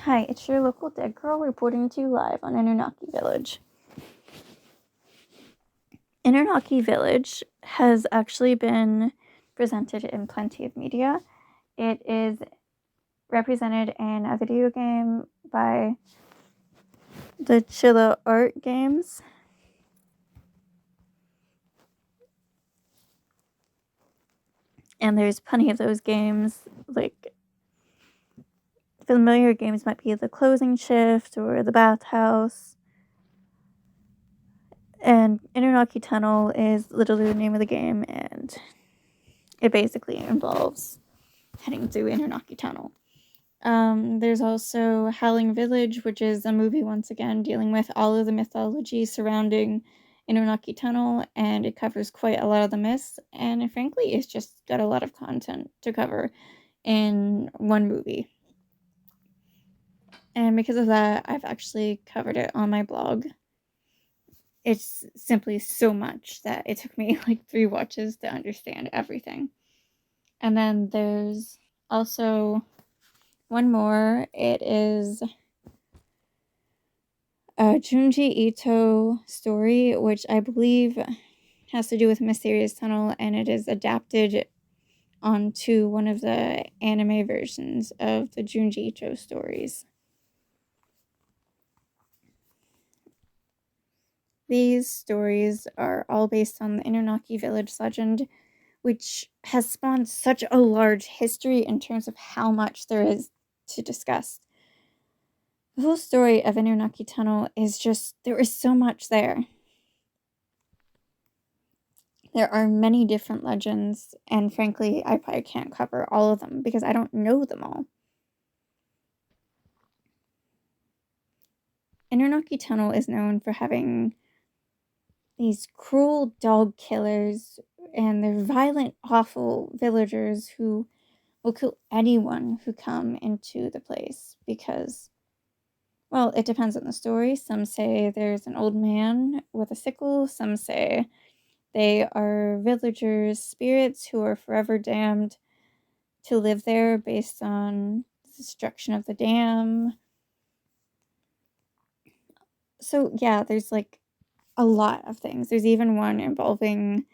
Hi, it's your local dead girl reporting to you live on Inunaki Village. Inunaki Village has actually been presented in plenty of media. It is represented in a video game by the Chilla Art Games. And there's plenty of those games, like familiar games might be The Closing Shift or The Bathhouse. And Inunaki Tunnel is literally the name of the game, and it basically involves heading through Inunaki Tunnel. There's also Howling Village, which is a movie once again dealing with all of the mythology surrounding Inunaki Tunnel, and it covers quite a lot of the myths, and frankly, it's just got a lot of content to cover in one movie. And because of that, I've actually covered it on my blog. It's simply so much that it took me like 3 watches to understand everything. And then there's also one more. It is a Junji Ito story, which I believe has to do with Mysterious Tunnel, and it is adapted onto one of the anime versions of the Junji Ito stories. These stories are all based on the Inunaki Village legend, which has spawned such a large history in terms of how much there is to discuss. The whole story of Inunaki Tunnel is just, there is so much there. There are many different legends, and frankly, I probably can't cover all of them because I don't know them all. Inunaki Tunnel is known for having these cruel dog killers, and they're violent, awful villagers who will kill anyone who come into the place because, well, it depends on the story. Some say there's an old man with a sickle. Some say they are villagers' spirits who are forever damned to live there based on the destruction of the dam. So, yeah, there's like a lot of things. There's even one involving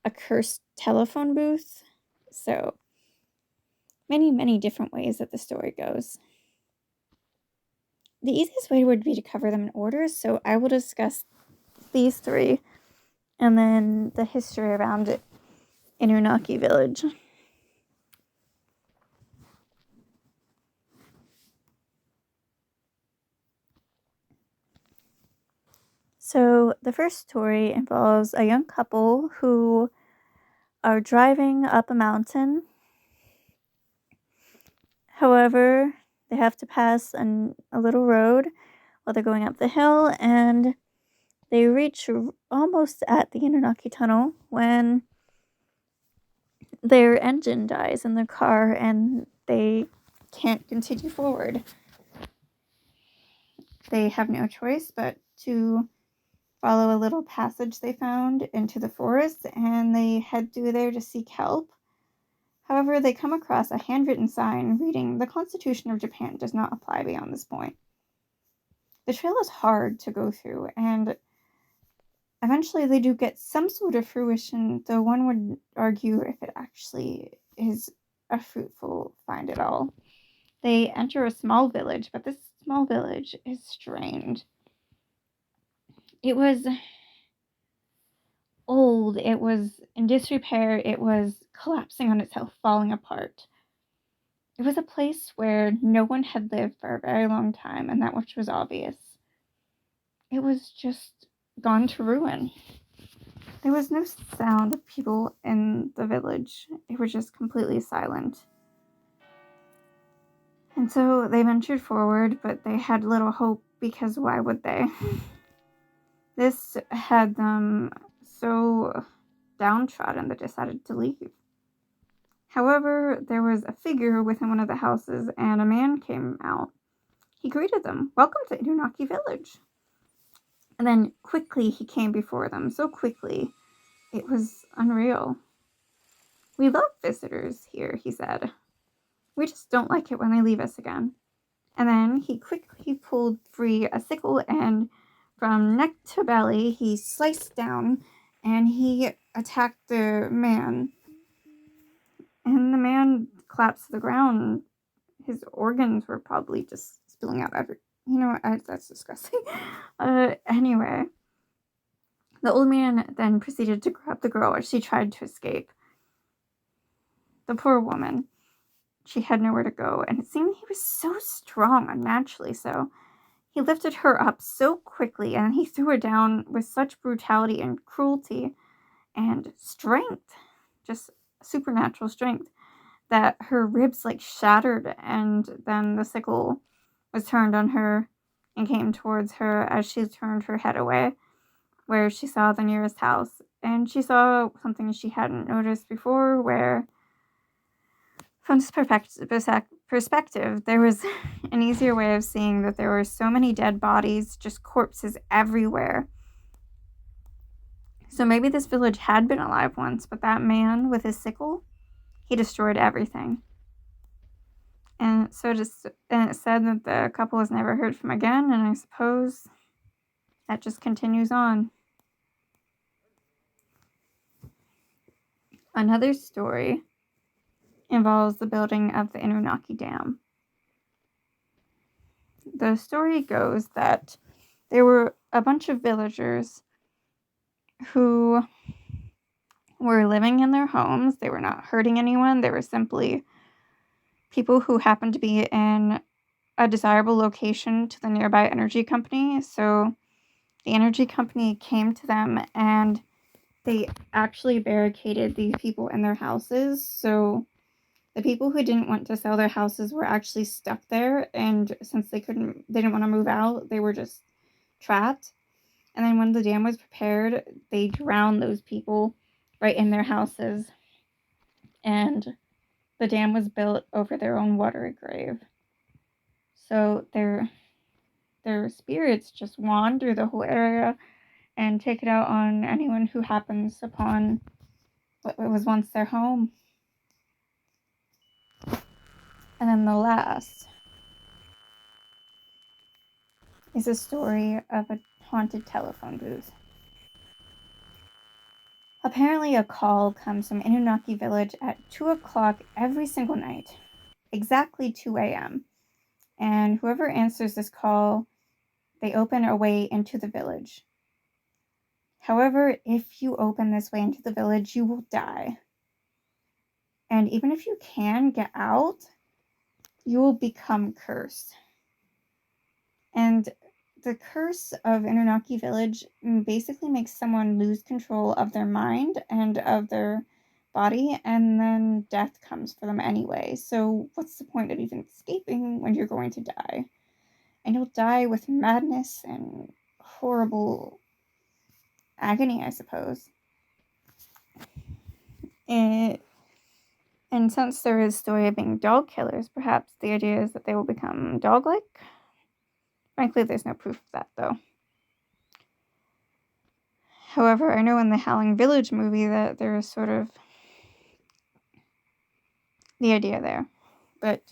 a cursed telephone booth. So, many, many different ways that the story goes. The easiest way would be to cover them in order, so I will discuss these 3 and then the history around it. Inunaki Village. So the first story involves a young couple who are driving up a mountain. However, they have to pass a little road while they're going up the hill, and they reach almost at the Inunaki Tunnel when their engine dies in the car and they can't continue forward. They have no choice but to follow a little passage they found into the forest, and they head through there to seek help. However, they come across a handwritten sign reading, "The Constitution of Japan does not apply beyond this point." The trail is hard to go through, and eventually they do get some sort of fruition, though one would argue if it actually is a fruitful find at all. They enter a small village, but this small village is strange. It was old, it was in disrepair, it was collapsing on itself, falling apart. It was a place where no one had lived for a very long time, and that which was obvious. It was just gone to ruin. There was no sound of people in the village. It was just completely silent. And so they ventured forward, but they had little hope because why would they? This had them so downtrodden that they decided to leave. However, there was a figure within one of the houses, and a man came out. He greeted them. "Welcome to Inunaki Village." And then quickly he came before them, so quickly, it was unreal. "We love visitors here," he said. "We just don't like it when they leave us again." And then he quickly pulled free a sickle, and from neck to belly, he sliced down and he attacked the man. And the man collapsed to the ground. His organs were probably just spilling out every. That's disgusting. Anyway, the old man then proceeded to grab the girl as she tried to escape. The poor woman. She had nowhere to go, and it seemed he was so strong, unnaturally so. He lifted her up so quickly, and he threw her down with such brutality and cruelty and strength, just supernatural strength, that her ribs shattered, and then the sickle was turned on her and came towards her as she turned her head away, where she saw the nearest house, and she saw something she hadn't noticed before, where from this perspective, there was an easier way of seeing that there were so many dead bodies, just corpses everywhere. So maybe this village had been alive once, but that man with his sickle, he destroyed everything. And so it said that the couple was never heard from again, and I suppose that just continues on. Another story involves the building of the Inunaki Dam. The story goes that there were a bunch of villagers who were living in their homes. They were not hurting anyone. They were simply people who happened to be in a desirable location to the nearby energy company. So the energy company came to them and they actually barricaded these people in their houses. So the people who didn't want to sell their houses were actually stuck there, and since they didn't want to move out, they were just trapped. And then when the dam was prepared, they drowned those people right in their houses, and the dam was built over their own watery grave. So their spirits just wander the whole area and take it out on anyone who happens upon what was once their home. And then the last is a story of a haunted telephone booth. Apparently a call comes from Inunaki Village at 2 o'clock every single night, exactly 2 a.m. And whoever answers this call, they open a way into the village. However, if you open this way into the village, you will die. And even if you can get out, you will become cursed. And the curse of Inunaki Village basically makes someone lose control of their mind and of their body, and then death comes for them anyway. So what's the point of even escaping when you're going to die? And you'll die with madness and horrible agony, I suppose. And since there is a story of being dog killers, perhaps the idea is that they will become dog-like. Frankly, there's no proof of that, though. However, I know in the Howling Village movie that there is sort of the idea there. But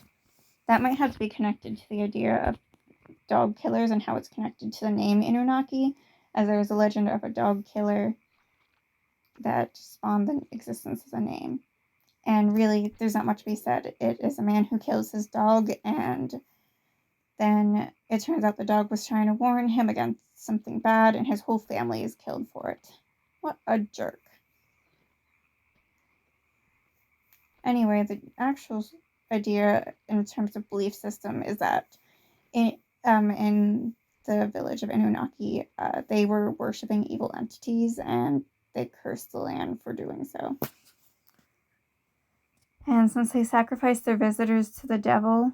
that might have to be connected to the idea of dog killers and how it's connected to the name Inunaki, as there is a legend of a dog killer that spawned the existence of the name. And really, there's not much to be said. It is a man who kills his dog, and then it turns out the dog was trying to warn him against something bad, and his whole family is killed for it. What a jerk. Anyway, the actual idea in terms of belief system is that in the village of Inunaki, they were worshipping evil entities, and they cursed the land for doing so. And since they sacrificed their visitors to the devil,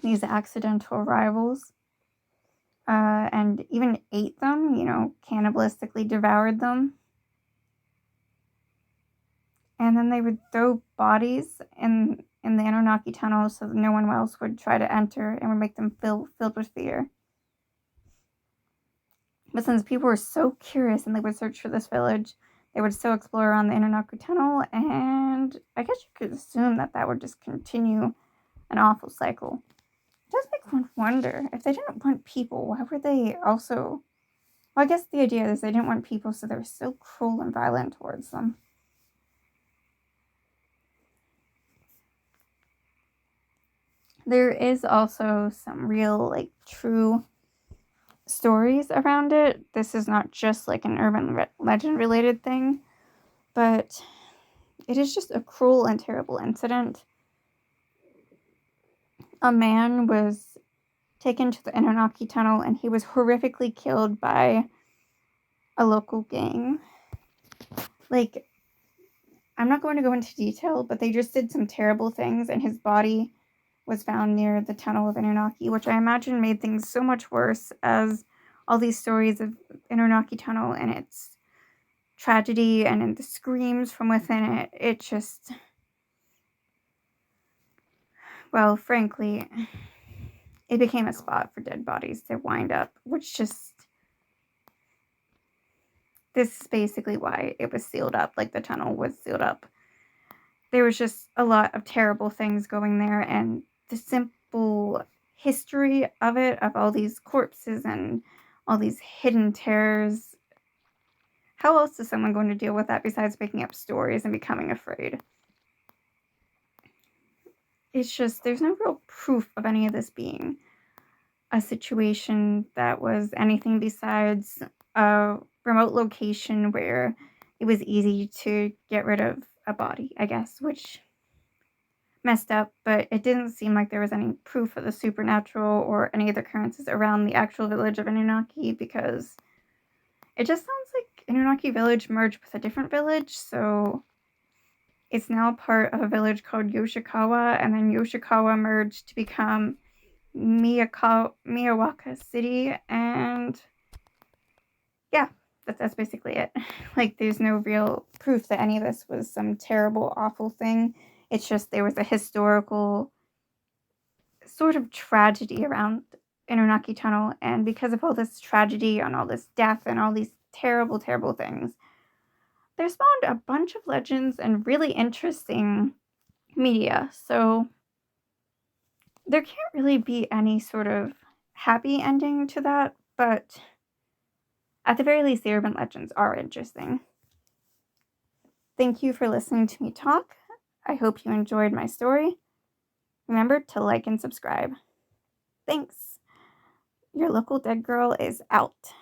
these accidental arrivals, and even ate them, cannibalistically devoured them. And then they would throw bodies in the Inunaki tunnel so that no one else would try to enter, and would make them filled with fear. But since people were so curious and they would search for this village, they would still explore around the Inunaki tunnel, and I guess you could assume that would just continue an awful cycle. would wonder, if they didn't want people, why were they also... Well, I guess the idea is they didn't want people, so they were so cruel and violent towards them. There is also some real, like, true stories around it. This is not just like an urban legend related thing, but it is just a cruel and terrible incident. A man was taken to the Inunaki tunnel and he was horrifically killed by a local gang. Like, I'm not going to go into detail, but they just did some terrible things, and his body was found near the tunnel of Inunaki, which I imagine made things so much worse, as all these stories of Inunaki tunnel and its tragedy and the screams from within it. It just... Well, frankly, it became a spot for dead bodies to wind up, which just... This is basically why it was sealed up, like the tunnel was sealed up. There was just a lot of terrible things going there, and the simple history of it, of all these corpses and all these hidden terrors. How else is someone going to deal with that besides making up stories and becoming afraid? It's just, there's no real proof of any of this being a situation that was anything besides a remote location where it was easy to get rid of a body, I guess, which messed up, but it didn't seem like there was any proof of the supernatural or any of the occurrences around the actual village of Inunaki, because it just sounds like Inunaki village merged with a different village, so it's now part of a village called Yoshikawa, and then Yoshikawa merged to become Miyawaka City, and yeah, that's basically it. Like, there's no real proof that any of this was some terrible, awful thing. It's just there was a historical sort of tragedy around Inunaki Tunnel, and because of all this tragedy and all this death and all these terrible, terrible things, there spawned a bunch of legends and really interesting media. So there can't really be any sort of happy ending to that, but at the very least, the urban legends are interesting. Thank you for listening to me talk. I hope you enjoyed my story. Remember to like and subscribe. Thanks. Your local dead girl is out.